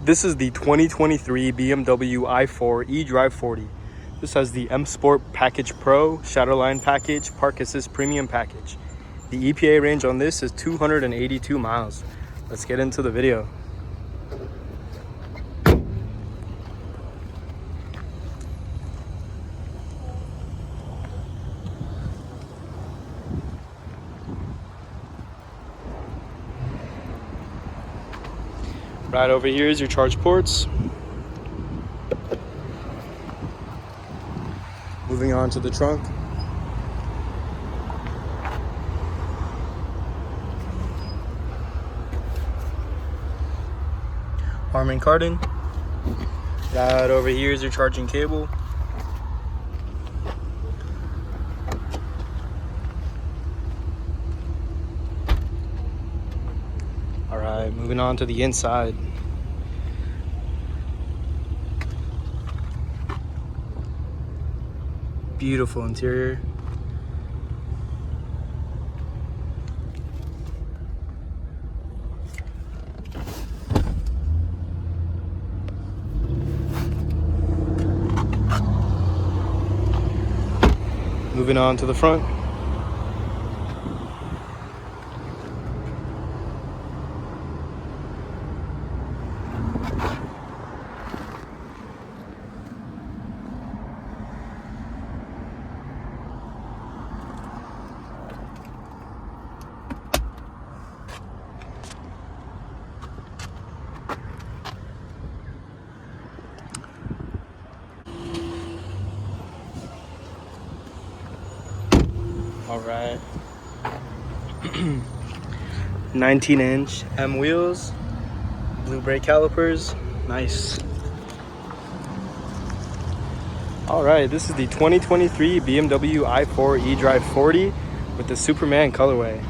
This is the 2023 BMW i4 eDrive40. This has the M Sport Package Pro, Shadowline Package, Park Assist Premium Package. The EPA range on this is 282 miles. Let's get into the video. Right over here is your charge ports. Moving on to the trunk. Harman Kardon. Right over here is your charging cable. Alright, moving on to the inside. Beautiful interior. Moving on to the front. All right. 19-inch M wheels, blue brake calipers, nice. All right, this is the 2023 BMW i4 eDrive40 with the Superman colorway.